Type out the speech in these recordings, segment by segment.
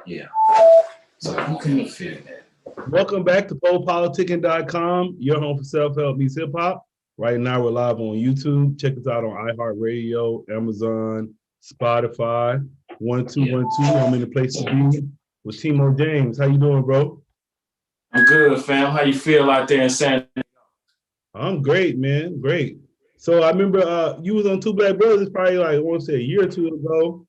Yeah. So you can feel that. Welcome back to PoPolitickin.com, your home for self-help meets hip-hop. Right now, we're live on YouTube. Check us out on iHeartRadio, Amazon, Spotify. 1212. I'm in the place to be with Timo James. How you doing, bro? I'm good, fam. How you feel out there in San Diego? I'm great, man. Great. So I remember you was on Two Black Brothers probably like, I want to say a year or two ago,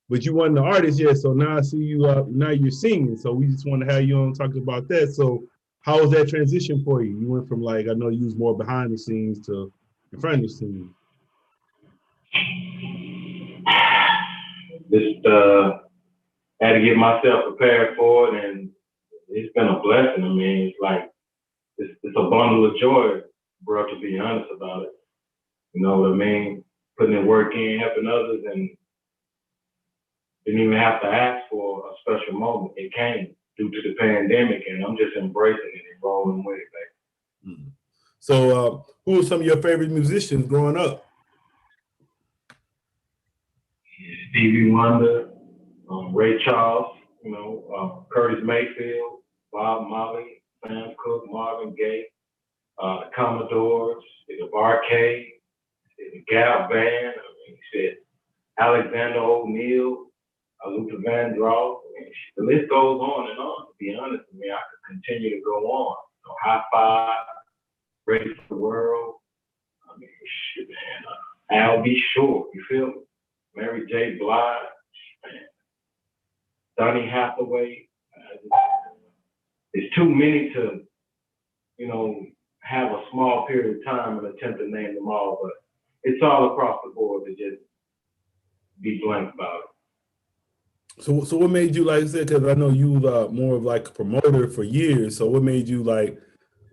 but you wasn't the artist yet. So now I see you, now you're singing. So we just want to have you on talking about that. So how was that transition for you? You went from like, I know you was more behind the scenes to in front of the scenes. Just had to get myself prepared for it, and it's been a blessing. I mean, it's like, it's a bundle of joy, bro, to be honest about it. You know what I mean? Putting the work in, helping others, and didn't even have to ask for a special moment. It came due to the pandemic, and I'm just embracing it and rolling with it, baby. Mm-hmm. So who were some of your favorite musicians growing up? Stevie Wonder, Ray Charles, you know, Curtis Mayfield, Bob Marley, Sam Cooke, Marvin Gaye, the Commodores, the Barcade, the Gal Band, I mean, shit, Alexander O'Neal, Luther Vandross. I mean, the list goes on and on. To be honest with me, I could continue to go on. So High Five, Ready for the World. I mean, shit, man. Al B. Shore, you feel me? Mary J. Blige, man. Donny Hathaway. It's too many to, you know, have a small period of time and attempt to name them all, but it's all across the board to just be blank about it. So what made you, like I said, because I know you more of like a promoter for years. So what made you like,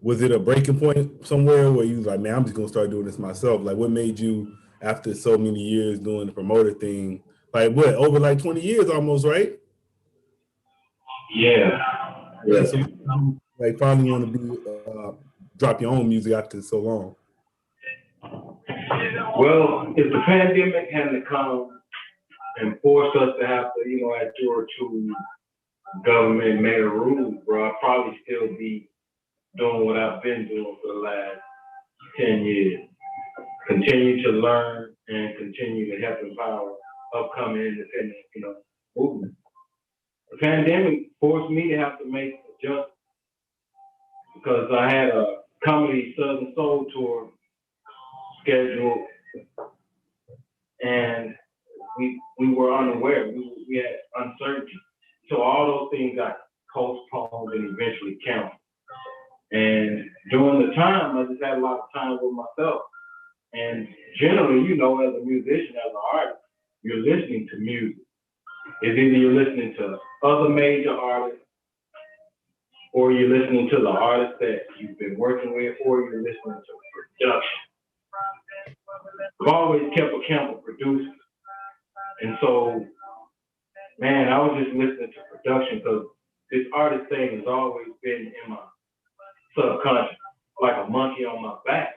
was it a breaking point somewhere where you was like, man, I'm just gonna start doing this myself? Like what made you, after so many years doing the promoter thing, like what, over like 20 years almost, right? Yeah. So like finally want to be, drop your own music after so long. Well, if the pandemic hadn't come and forced us to have to, you know, adhere to government made a rule, bro, I'd probably still be doing what I've been doing for the last 10 years. Continue to learn and continue to help empower upcoming independent, you know, movement. The pandemic forced me to have to make adjustments because I had a comedy Southern Soul tour scheduled, and we were unaware. We had uncertainty. So all those things got postponed and eventually canceled. And during the time, I just had a lot of time with myself. And generally, you know, as a musician, as an artist, you're listening to music. It's either you're listening to other major artists, or you're listening to the artists that you've been working with, or you're listening to production. I've always kept a camp of producers. And so, man, I was just listening to production because this artist thing has always been in my subconscious, like a monkey on my back.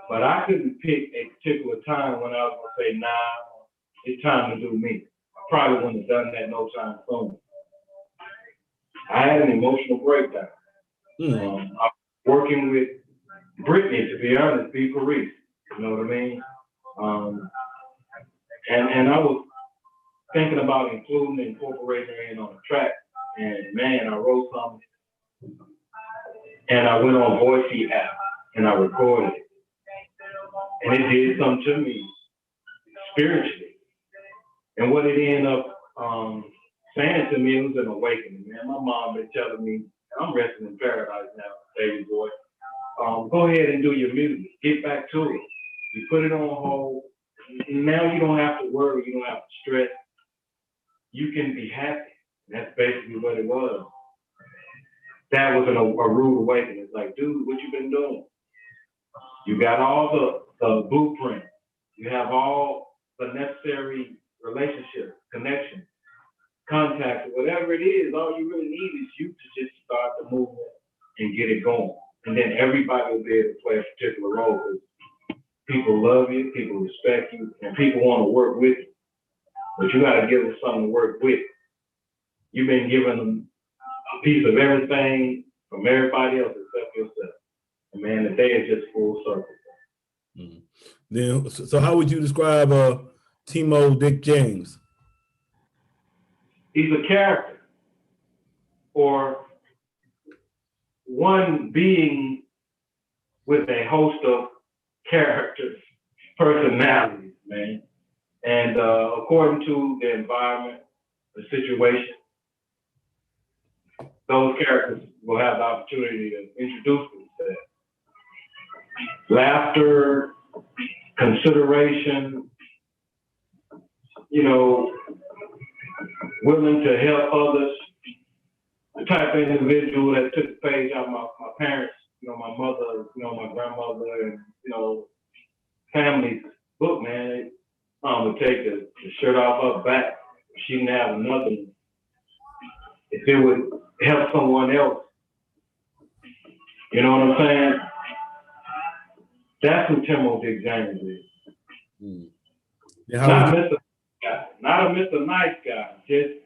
But I couldn't pick a particular time when I was gonna say, nah, it's time to do me. I probably wouldn't have done that no time soon. I had an emotional breakdown. I was working with Brittany, to be honest, B. Paris, you know what I mean? And I was thinking about incorporating her in on the track. And man, I wrote something. And I went on Voicey app and I recorded it. And it did something to me spiritually. And what it ended up saying to me, it was an awakening, man. My mom been telling me, I'm resting in paradise now, baby boy. Go ahead and do your music. Get back to it. You put it on hold. Now you don't have to worry. You don't have to stress. You can be happy. That's basically what it was. That was a rude awakening. It's like, dude, what you been doing? You got all the blueprint. You have all the necessary relationships, connections, contacts, whatever it is. All you really need is you to just start the movement and get it going. And then everybody will be able to play a particular role. People love you, people respect you, and people want to work with you. But you got to give them something to work with. you've been given a piece of everything from everybody else except yourself. And man, the day is just full circle. Mm-hmm. Then, so how would you describe Timo Dick James? He's a character, or one being with a host of characters, personalities, man. And according to the environment, the situation, those characters will have the opportunity to introduce themselves. Laughter, consideration, you know, willing to help others, the type of individual that took the page out of my parents, you know, my mother, you know, my grandmother, and, you know, family's book, man. Would take the shirt off her back. She didn't have another one. If it would help someone else, you know what I'm saying? That's who Timo Dick James is. Mm. Not Mr. Guy, not a Mr. Nice Guy. Just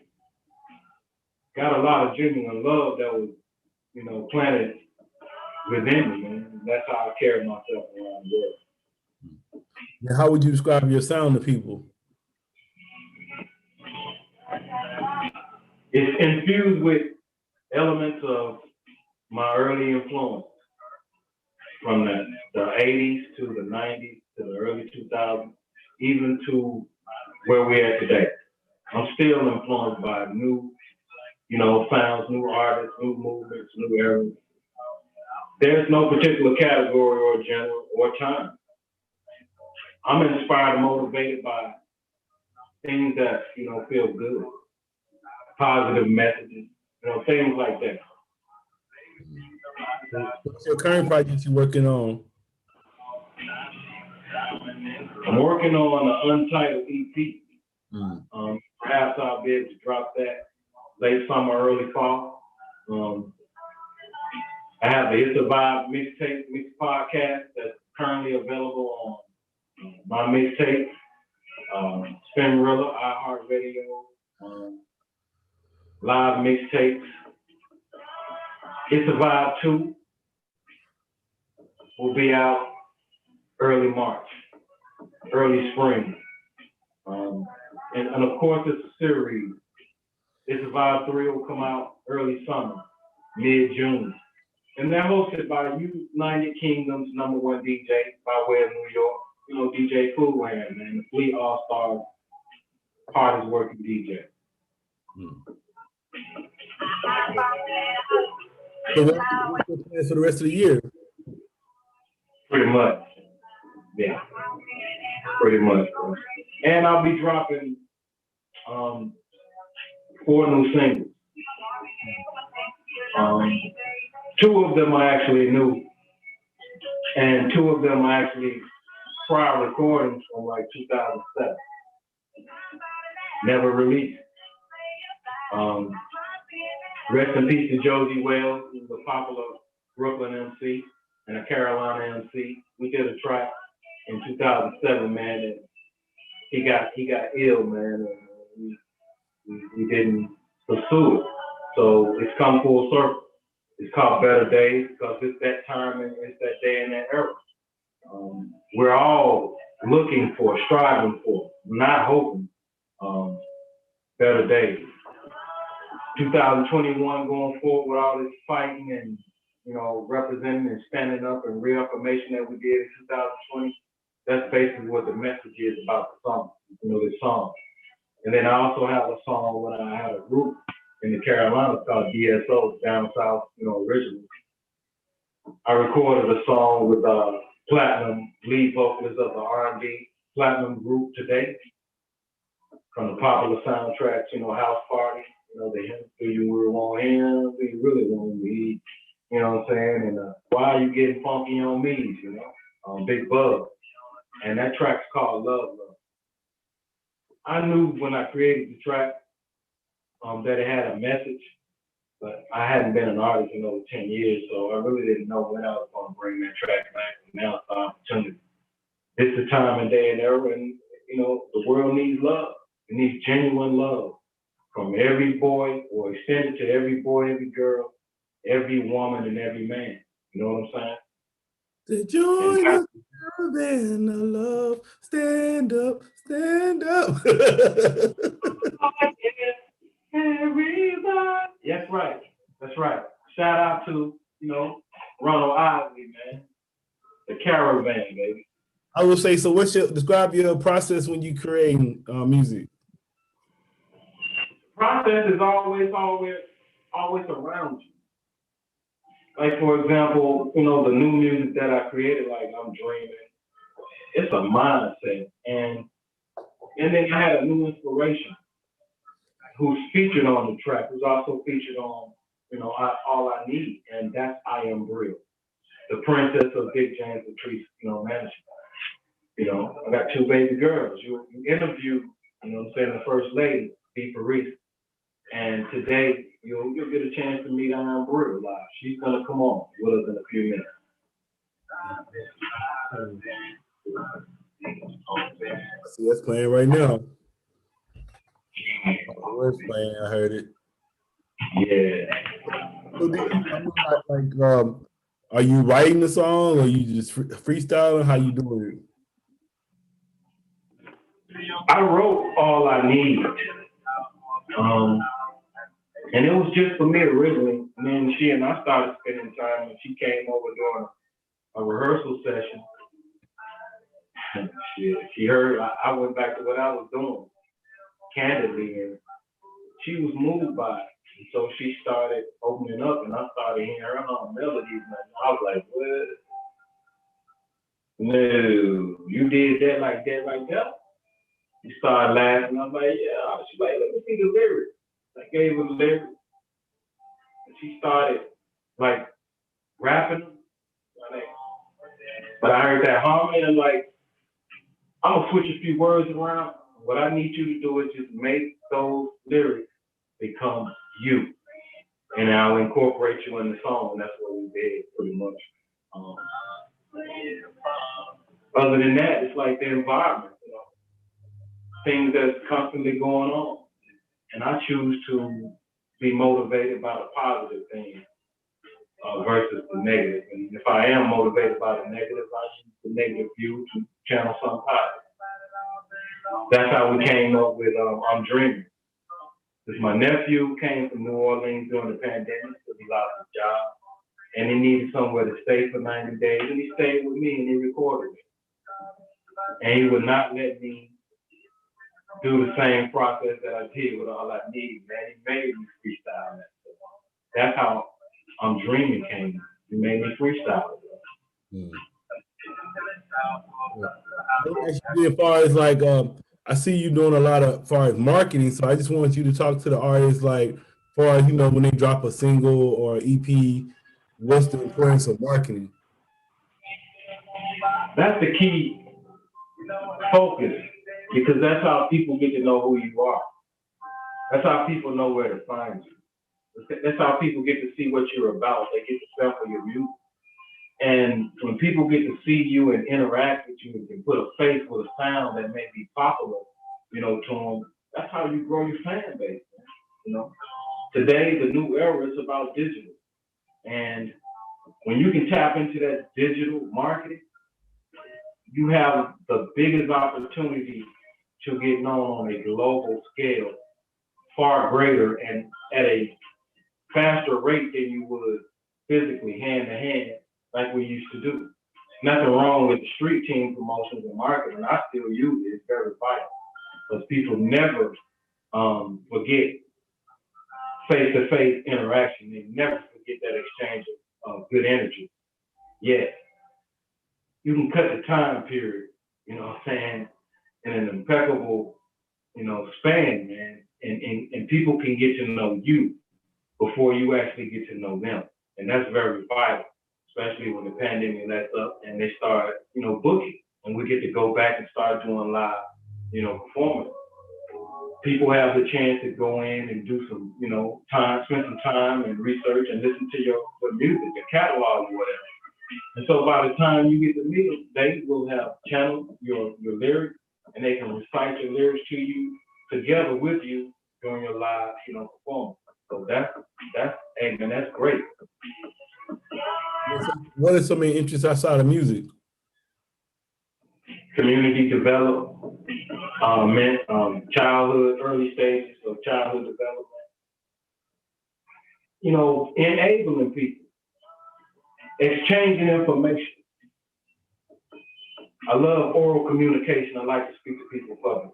got a lot of genuine love that was, you know, planted within me, man. That's how I carry myself around the world. Now, how would you describe your sound to people? It's infused with elements of my early influence from the 80s to the 90s to the early 2000s, even to where we're at today. I'm still influenced by new, you know, sounds, new artists, new movements, new eras. There's no particular category or genre or time. I'm inspired and motivated by things that, you know, feel good, positive messages, you know, things like that. What's your current project you're working on? I'm working on an untitled EP. Perhaps I'll be able to drop that late summer, early fall. I have the It's a Vibe mixtape, mix podcast that's currently available on my mixtape, Spinrilla, iHeartRadio, live mixtapes. It's a Vibe 2 will be out early March, early spring. And of course, it's a series. It's a Vibe 3 will come out early summer, mid-June. And they're hosted by United Kingdom's #1 DJ by way of New York, you know, DJ Foolhand, man, the Fleet All-Stars, hardest working DJ. So what's your plans for the rest of the year? Pretty much. Yeah. Pretty much. And I'll be dropping 4 new singles. 2 of them are actually new, and 2 of them are actually prior recordings from like 2007. Never released. Rest in peace to Josie Wells, who's a popular Brooklyn MC and a Carolina MC. We did a track in 2007, man, and he got ill, man, and we didn't pursue it. So it's come full circle. It's called Better Days because it's that time and it's that day and that era. We're all looking for, striving for, not hoping, better days. 2021 going forward with all this fighting and, you know, representing and standing up and reaffirmation that we did in 2020. That's basically what the message is about the song, you know, this song. And then I also have a song when I had a group in the Carolinas called DSO, down south, you know, originally. I recorded a song with Platinum, lead vocalist of the R&B Platinum group today, from the popular soundtracks, you know, House Party, you know, the hymn, do you really want him, do you really want me, you know what I'm saying, and why are you getting funky on me, you know, Big Bug. And that track's called Love Love. I knew when I created the track that it had a message, but I hadn't been an artist in over 10 years, so I really didn't know when I was going to bring that track back. And now it's the opportunity. It's the time and day and era, and, you know, the world needs love. It needs genuine love from every boy, or extended to every boy, every girl, every woman, and every man. You know what I'm saying? The joy of caravan of love, stand up, stand up. Everybody. That's right. That's right. Shout out to, Ronald Isley, man. The caravan, baby. I will say, so describe your process when you create music? Process is always around you. Like, for example, the new music that I created, like I'm Dreaming, it's a mindset. And then I had a new inspiration who's featured on the track, who's also featured on, All I Need, and that's IamBril, the princess of Big James and management. I got 2 baby girls. You interview, the first lady, B. Paris. And today, you'll get a chance to meet IamBril live. She's going to come on with us in a few minutes. See, that's playing right now. Where's playing? I heard it. Yeah. So are you writing the song, or you just freestyling? How you doing it? I wrote All I Need. And it was just for me originally. And then she and I started spending time, and she came over during a rehearsal session. She heard I went back to what I was doing, candidly, and she was moved by it. And so she started opening up, and I started hearing her melodies, and I was like, what? No, you did that like that, like that? She started laughing. I was like, yeah. She's like, let me see the lyrics. I gave her the lyrics. And she started, like, rapping them. But I heard that harmony, and I'm going to switch a few words around. What I need you to do is just make those lyrics become you. And I'll incorporate you in the song. And that's what we did, pretty much. Other than that, it's like the environment, things that's constantly going on. And I choose to be motivated by the positive things versus the negative. And if I am motivated by the negative, I use the negative view to channel some positive. That's how we came up with I'm Dreaming. Because my nephew came from New Orleans during the pandemic because he lost his job. And he needed somewhere to stay for 90 days. And he stayed with me and he recorded it. And he would not let me do the same process that I did with All I Need, man. He made me freestyle that. That's how I'm Dreaming came. He made me freestyle. As far as I see you doing a lot as far as marketing, so I just want you to talk to the artists, as far as when they drop a single or EP, what's the importance of marketing? That's the key focus, because that's how people get to know who you are. That's how people know where to find you. That's how people get to see what you're about. They get to sample your music. And when people get to see you and interact with you and can put a face with a sound that may be popular, to them, that's how you grow your fan base. Today, the new era is about digital. And when you can tap into that digital marketing, you have the biggest opportunity to get known on a global scale, far greater and at a faster rate than you would physically, hand to hand, like we used to do. Nothing wrong with the street team promotions and marketing. I still use it. It's very vital. Because people never forget face-to-face interaction. They never forget that exchange of good energy. Yet, you can cut the time period, in an impeccable, span, man. And people can get to know you before you actually get to know them. And that's very vital, especially when the pandemic lets up and they start, booking. And we get to go back and start doing live, performance. People have the chance to go in and do some, spend some time and research and listen to your music, your catalog or whatever. And so by the time you get to meet them, they will have channeled your lyrics, and they can recite your lyrics to you together with you during your live, performance. So hey man, that's great. What are some of your interests outside of music? Community development, childhood, early stages of childhood development. Enabling people, exchanging information. I love oral communication. I like to speak to people publicly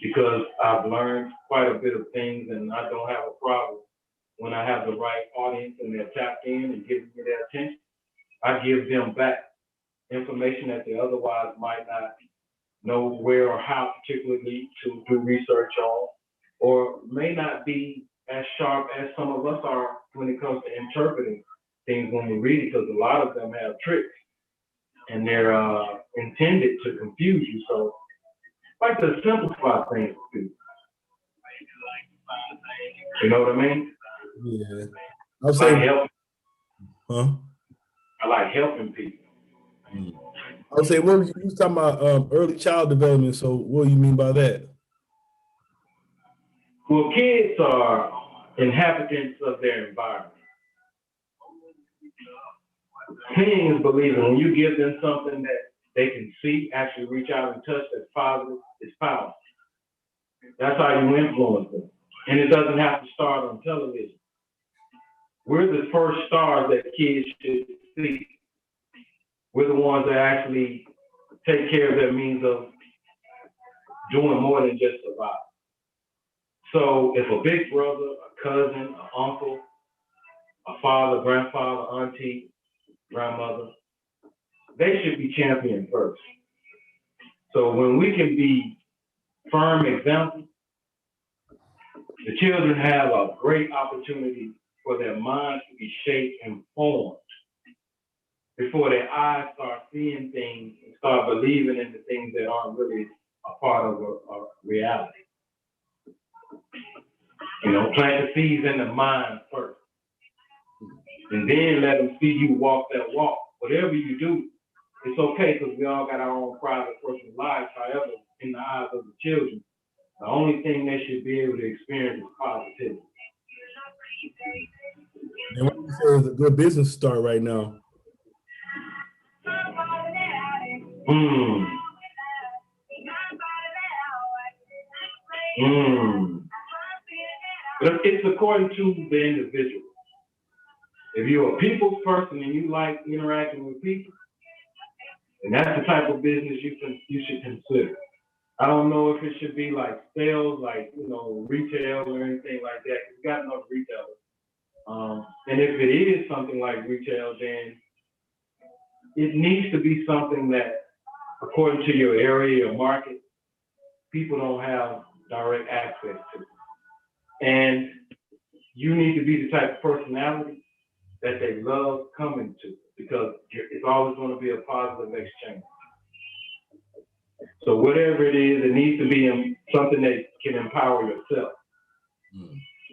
because I've learned quite a bit of things, and I don't have a problem when I have the right audience and they're tapped in and giving me their attention. I give them back information that they otherwise might not know where or how particularly to do research on, or may not be as sharp as some of us are when it comes to interpreting things when we read it, because a lot of them have tricks and they're intended to confuse you. So I like to simplify things for people. You know what I mean? Yeah. I'll say helping. Huh? I like helping people. I would say, what you was talking about early child development. So what do you mean by that? Well, kids are inhabitants of their environment. Teens believe when you give them something that they can see, actually reach out and touch that's positive, it's powerful. That's how you influence them. And it doesn't have to start on television. We're the first stars that kids should see. We're the ones that actually take care of their means of doing more than just survive. So if a big brother, a cousin, an uncle, a father, grandfather, auntie, grandmother, they should be championed first. So when we can be firm examples, the children have a great opportunity for their minds to be shaped and formed before their eyes start seeing things and start believing in the things that aren't really a part of a reality. Plant the seeds in the mind first. And then let them see you walk that walk. Whatever you do, it's okay because we all got our own private personal lives. However, in the eyes of the children, the only thing they should be able to experience is positivity. And what you say is a good business start right now? It's according to the individual. If you're a people's person and you like interacting with people, and that's the type of business you should consider. I don't know if it should be like sales, like retail or anything like that. We've got enough retailers. And if it is something like retail, then it needs to be something that, according to your area, your market, people don't have direct access to. And you need to be the type of personality that they love coming to, because it's always going to be a positive exchange. So whatever it is, it needs to be something that can empower yourself.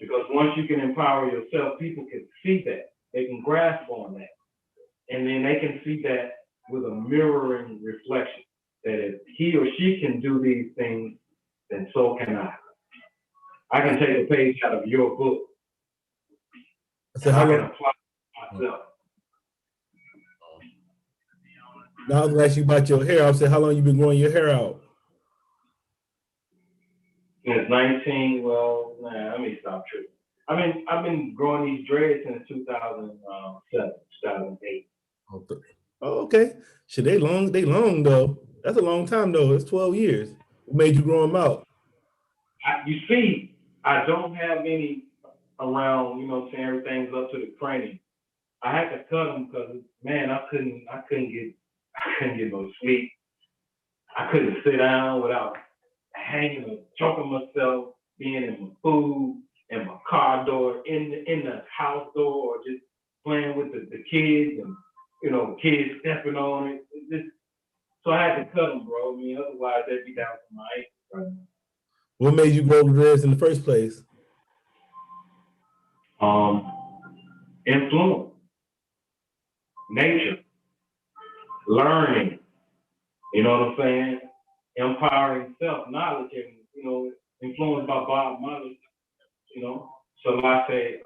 Because once you can empower yourself, people can see that. They can grasp on that. And then they can see that with a mirroring reflection, that if he or she can do these things, then so can I. I can take a page out of your book. So I can apply it myself. Now I was gonna ask you about your hair. I said, how long you been growing your hair out? Since 19, let me stop tripping. I've been growing these dreads since 2007, 2008. Oh, okay. Shit, they long though. That's a long time though. It's 12 years. What made you grow them out? You see, I don't have any around, saying everything's up to the cranium. I had to cut them because, man, I couldn't get no sleep. I couldn't sit down without hanging or choking myself, being in my food, in my car door, in the house door, or just playing with the kids and, kids stepping on it. So I had to cut them, bro. Otherwise they'd be down to my ankles. What made you grow the dreads in the first place? Influence, nature, learning, you know what I'm saying? Empowering self-knowledge and, influenced by Bob Marley, you know. So I say,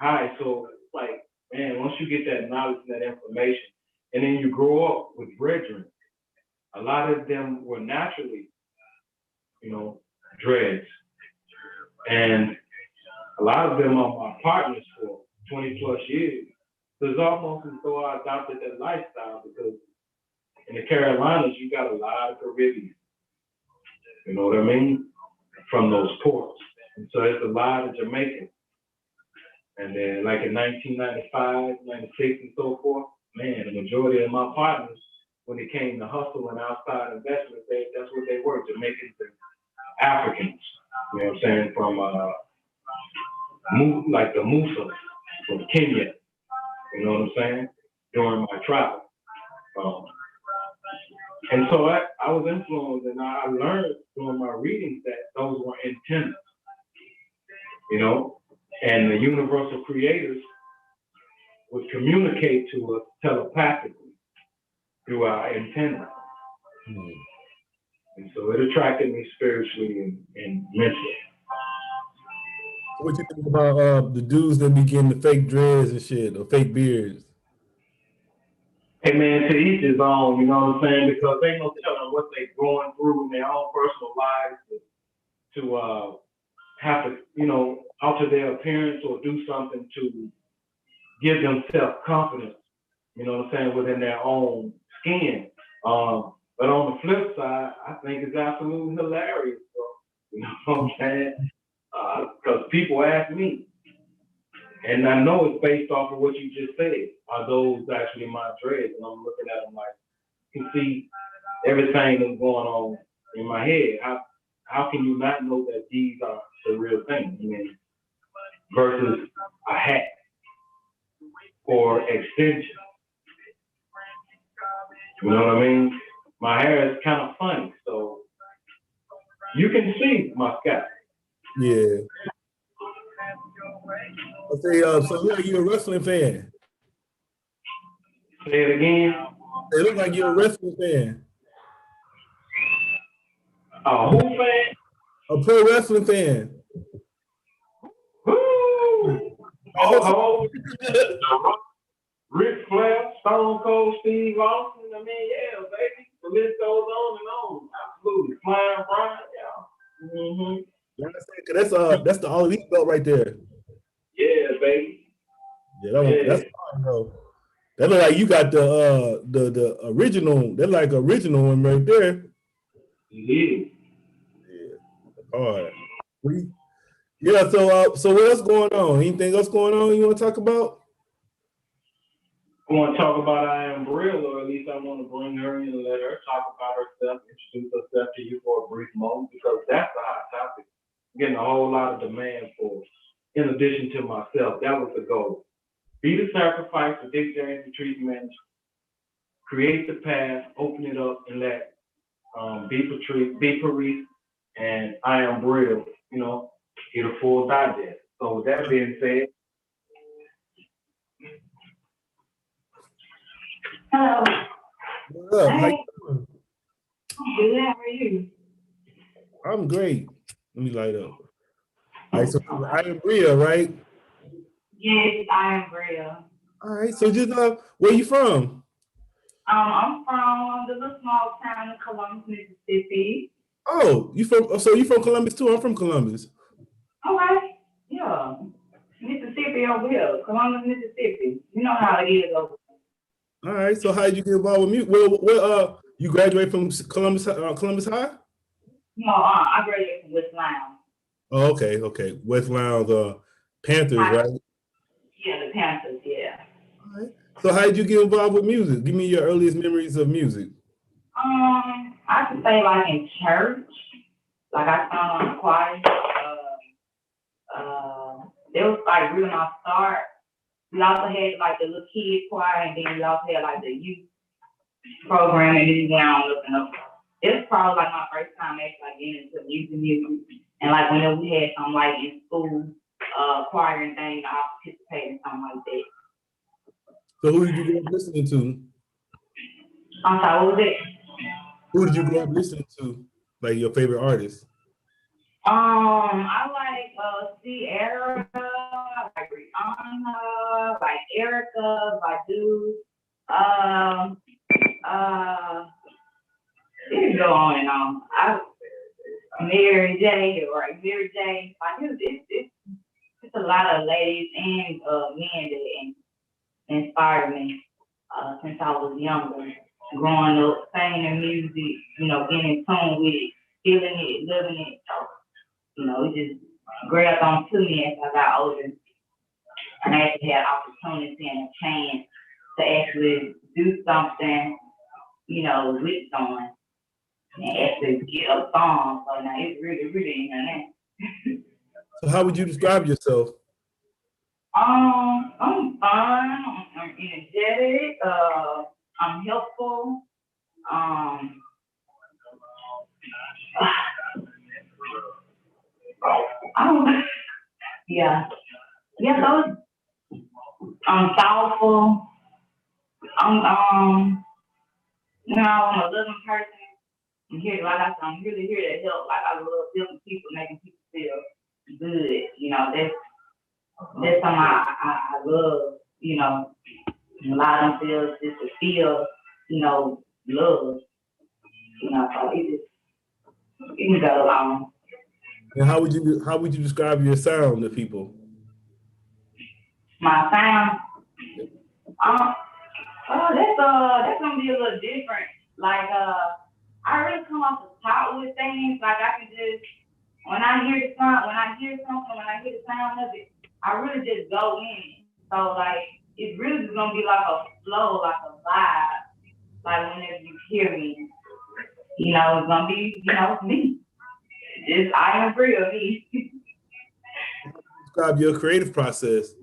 hi. So it's like, man, once you get that knowledge and that information, and then you grow up with brethren, a lot of them were naturally, you know, dreads. And a lot of them are my partners for 20 plus years. So it's almost as though I adopted that lifestyle because in the Carolinas, you got a lot of Caribbean. You know what I mean? From those ports. And so there's a lot of Jamaicans. And then like in 1995, 96 and so forth, man, the majority of my partners, when it came to hustle and outside investment, that's what they were, Jamaicans and Africans. You know what I'm saying? From like the Musa from Kenya. You know what I'm saying? During my travel. And so I was influenced and I learned during my readings that those were antennas, you know, and the universal creators would communicate to us telepathically through our antennas. And so it attracted me spiritually and mentally. What you think about the dudes that be getting the fake dreads and shit, or fake beards? Hey man, to each his own, you know what I'm saying? Because they ain't no telling what they're going through in their own personal lives to have to, you know, alter their appearance or do something to give them self-confidence, you know what I'm saying, within their own skin. But on the flip side, I think it's absolutely hilarious, bro. You know what I'm saying? Because people ask me, and I know it's based off of what you just said. Are those actually my dreads? And I'm looking at them like, you can see everything that's going on in my head. How can you not know that these are the real thing? I mean, versus a hat or extension. You know what I mean? My hair is kind of funny, so you can see my scalp. Yeah. I say, so yeah, you're a wrestling fan. Say it again. It looks like you're a wrestling fan. Who fan? A pro wrestling fan. Woo! Ric Flair, Stone Cold Steve Austin. I mean, yeah, baby. The list goes on and on. Absolutely. Flying Brian, yeah. Mm-hmm. That's the all elite belt right there. Yeah, baby. Yeah, that's fine though. That look like you got the original. That's like original one right there. Yeah. Yeah. All right. Yeah. So what else going on? Anything else going on you want to talk about? I want to talk about IamBril, or at least I want to bring her in and let her talk about herself, introduce herself to you for a brief moment, because that's a hot topic. I'm getting a whole lot of demand for, in addition to myself. That was the goal. Be the sacrifice for Dick James Retreat Manager. Create the path, open it up, and let be Paris and IamBril, you know, get a full digest. So with that being said, hello. What up? How you doing? Good, how are you? I'm great. Let me light up. All right, so IamBril, right? Yes, IamBril. All right, so just where you from? I'm from the little small town of Columbus, Mississippi. Oh, you from Columbus too? I'm from Columbus. Okay, yeah. Mississippi over here, Columbus, Mississippi. You know how it is over All right, so how did you get involved with music? Well, you graduated from Columbus High? No, I graduated from West Lounge. Oh, okay. West Lounge, Panthers, right? Yeah, the Panthers, yeah. All right. So how did you get involved with music? Give me your earliest memories of music. I could say like in church, like I sung on the choir. It was like really my start. We also had like the little kid choir, and then we also had like the youth program, and then we went on up and up. It was probably like my first time actually like getting into music. And like whenever we had something like in school, choir and things, I participated in something like that. So who did you grow up listening to? I'm sorry, what was it? Who did you grow up listening to? Like your favorite artist? I like Sierra, I like Rihanna, like Erica, Badu, it can go on and on. Mary J. Like it's a lot of ladies and men that inspired me since I was younger. Growing up, singing their music, getting in tune with it, feeling it, living it. So, it just grabbed on to me as I got older. And I actually had opportunity and a chance to actually do something, with someone and actually get a song. So now it's really, really in there. So how would you describe yourself? I'm fun, I'm energetic, I'm helpful, yeah, those, I'm thoughtful, I'm I'm a loving person. I'm here, like I said, I'm really here to help. Like I love helping people, making people feel good. That's something I love, allow themselves just to feel, love, so it can go along. And how would you describe your sound to people? My sound, that's gonna be a little different. Like I really come off the top with things. Like I can just when I hear the sound, when I hear something, when I hear the sound of it, I really just go in. So like it's really just gonna be like a flow, like a vibe. Like whenever you hear me, it's gonna be, me. Just IamBril, me. Describe your creative process.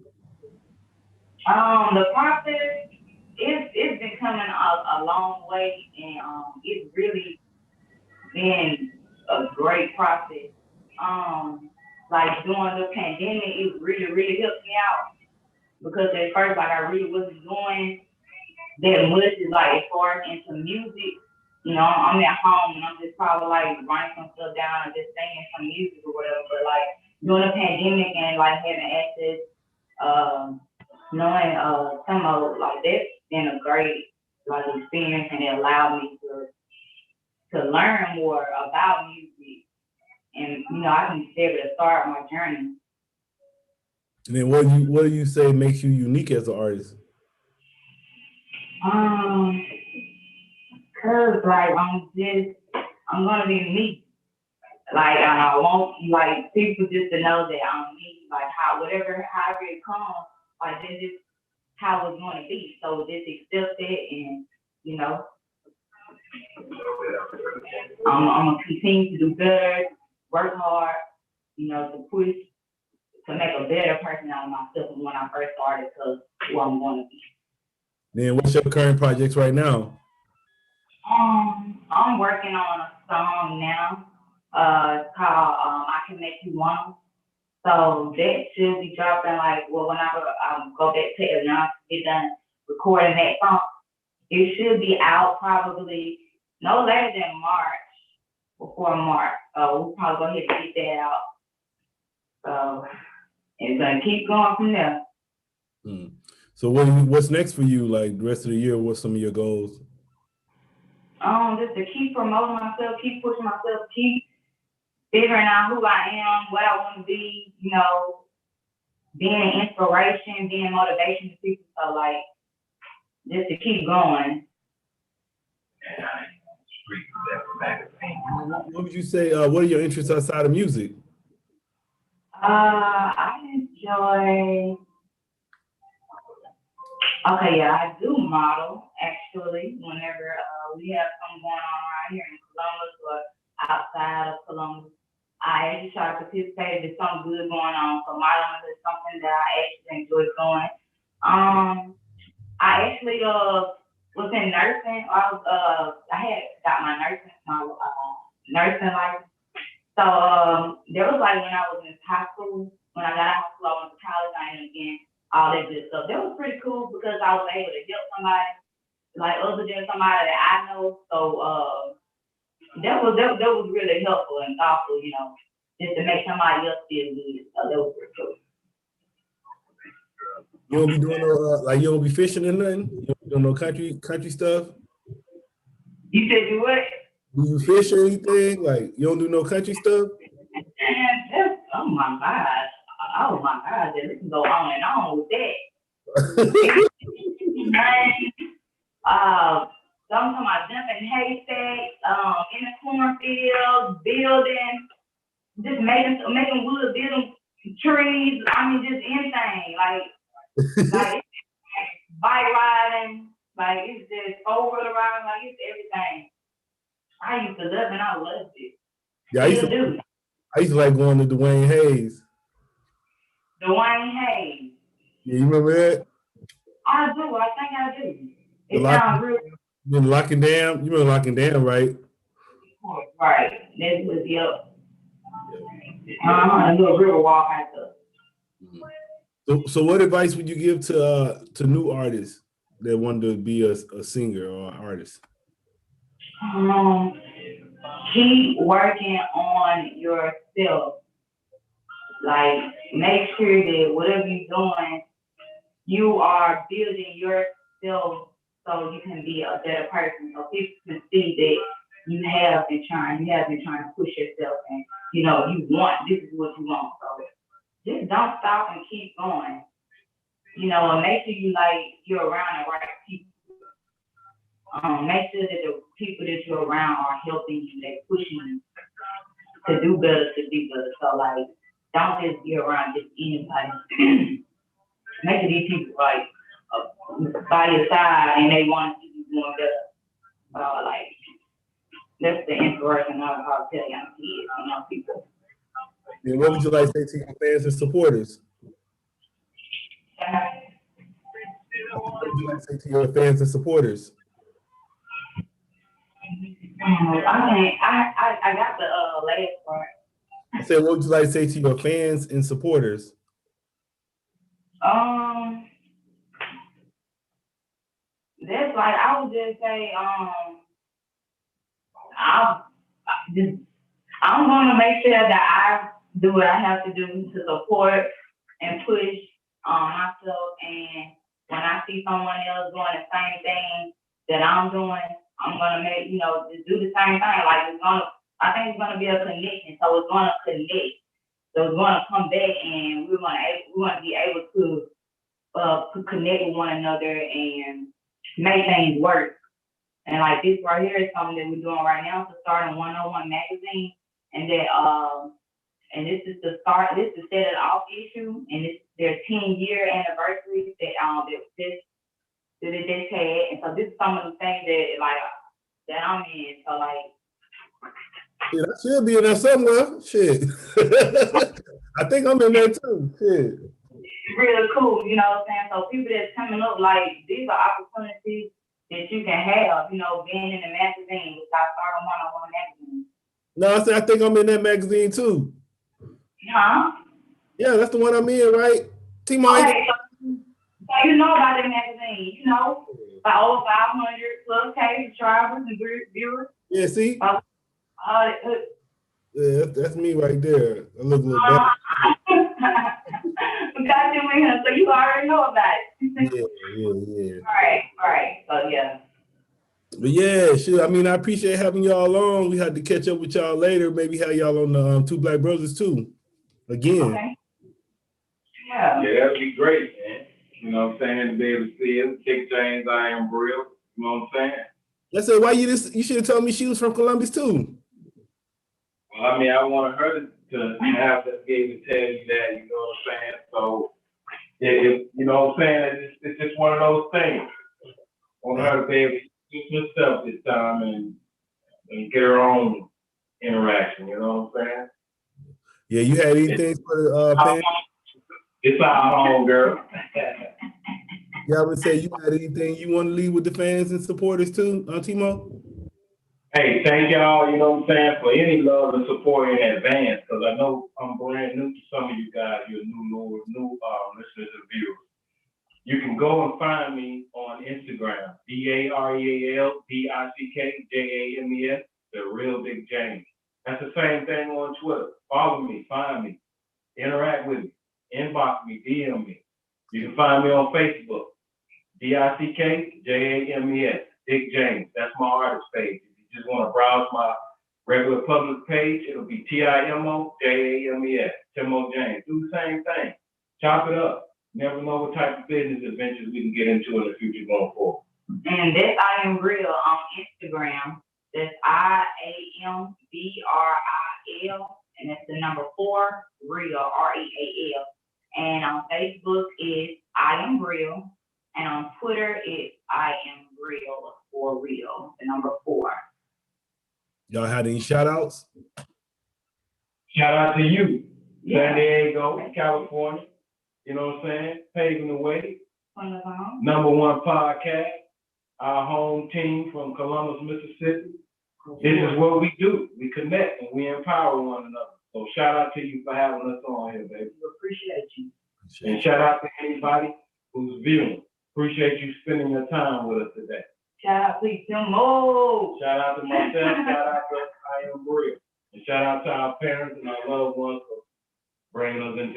The process it's been coming a long way, and it's really been a great process. Like during the pandemic, it really, really helped me out because at first, like I really wasn't doing that much, like as far as into music. I'm at home and I'm just probably like writing some stuff down and just singing some music or whatever. But like during the pandemic and like having access, knowing some of like that's been a great like experience, and it allowed me to learn more about music, and I can be able to start my journey. And then what do you say makes you unique as an artist? Cause like I'm gonna be me. Like I want like people just to know that I'm me. Like however it comes, like this is how it's gonna be. So just accept it, and I'm gonna continue to do better, work hard, to push to make a better person out of myself than when I first started to who I'm gonna be. Then what's your current projects right now? I'm working on a song now. It's called I Can Make You Want. So that should be dropping whenever I go back to it and I get done recording that song. It should be out probably no later than March, before March. We'll probably go ahead and get that out. So it's gonna keep going from there. So what's next for you? Like the rest of the year, what's some of your goals? Just to keep promoting myself, keep pushing myself, keep figuring out who I am, what I want to be, being an inspiration, being motivation to people. So like, just to keep going. What would you say, what are your interests outside of music? I enjoy, I do model actually whenever we have something going on around here in Columbus or outside of Columbus. I actually try to participate if there's something good going on. So modeling is something that I actually enjoy doing. I actually was in nursing. I had got my nursing license. So there was like when I was in high school, when I got out of school, I went to college, I ended up getting all that good stuff. That was pretty cool because I was able to help somebody, like other than somebody that I know. So that was really helpful and thoughtful, just to make somebody else feel good a little bit too. You don't be doing no like you don't be fishing or nothing. You don't be doing no country stuff. You said you what? Do you fish or anything? Like you don't do no country stuff? And that's, oh my God, this can go on and on with that. Sometimes I jump in haystacks, in the cornfield, building, just making wood, building trees. I mean, just anything. Like bike riding, like it's just four-wheeler riding, like it's everything. I used to love it, and I loved it. Yeah, I used to like going to Dwayne Hayes. Dwayne Hayes. Yeah, you remember that? I do. I think I do. It sounds real. You remember Locking Down? You remember Locking Down, right? Right. That was a little river walk after. So what advice would you give to new artists that want to be a singer or an artist? Keep working on yourself. Like, make sure that whatever you're doing, you are building yourself so you can be a better person. So people can see that you have been trying to push yourself, and you know this is what you want. So just don't stop and keep going. You know, and make sure you're around the right people. Make sure that the people that you're around are helping you, they're pushing you to do better, to be better. So like, don't just be around just anybody. Make sure these people by your side and they want to see you doing better. Like, that's the inspiration I'll tell young kids and young people. And what would you like to say to your fans and supporters? What would you like to say to your fans and supporters? I got the last part. I said, what would you like to say to your fans and supporters? That's like, I would just say, I'm going to make sure that I do what I have to do to support and push myself. And when I see someone else doing the same thing that I'm doing, I'm going to just do the same thing. Like, I think it's going to be a connection. So it's going to connect. So it's going to come back, and we're going to be able to connect with one another and make things work. And like this right here is something that we're doing right now to start a 101 magazine, and that and this is the start. This is set it off issue, and it's their 10-year anniversary that they just had. And so this is some of the things that I'm in. So like, yeah, I should be in there somewhere. Shit. I think I'm in there too. Shit. It's really cool, you know what I'm saying? So people that's coming up, like, these are opportunities that you can have, you know, being in the magazine. I started 101 magazine. No, I said I think I'm in that magazine too. Huh? Yeah, that's the one I'm in, right? Timo. Okay, so you know about that magazine, you know, by over 500 plus K subscribers and viewers. Yeah, see? Yeah, that's me right there. I look a little better. Got you in here, so you already know about it. Yeah. Right. So yeah. But yeah, sure. I mean, I appreciate having y'all on. We had to catch up with y'all later. Maybe have y'all on the Two Black Brothers too. Again. Okay. Yeah, that'd be great, man. You know what I'm saying? To be able to see it. Timo James, IamBril. You know what I'm saying? That's it. Why you should have told me she was from Columbus too. Well, I mean, I wanted her to have to be able to tell you that, you know what I'm saying? So, you know what I'm saying? It's just one of those things. I want her to be able to use herself this time and get her own interaction, you know what I'm saying? Yeah, you had anything for the fans? It's our home, girl. Yeah, I would say you had anything you want to leave with the fans and supporters too, Timo? Hey, thank y'all, you know what I'm saying, for any love and support in advance, because I know I'm brand new to some of you guys. You're new listeners and viewers. You can go and find me on Instagram, DAREALBICKJAMES, The Real Big James. That's the same thing on Twitter. Follow me, find me, interact with me, inbox me, DM me. You can find me on Facebook, DICK-JAMES, Dick James. That's my artist page. If you just want to browse my regular public page, it'll be TIMO-JAMES, Timo James. Do the same thing. Chop it up. Never know what type of business adventures we can get into in the future going forward. And that's IamBril on Instagram. That's IamBril, and that's the number 4, real, REAL. And on Facebook is IamBril, and on Twitter it's IamBril for real, the number 4. Y'all had any shout outs? Shout out to you, Yeah. San Diego, California. You know what I'm saying? Paving the way. #1 podcast. Our home team from Columbus, Mississippi. This is what we do. We connect and we empower one another. So shout out to you for having us on here, baby. We appreciate you. And shout out to anybody who's viewing. Appreciate you spending your time with us today. Shout out to Timo. Shout out to myself. Shout out to IamBril. And shout out to our parents and our loved ones for bringing us into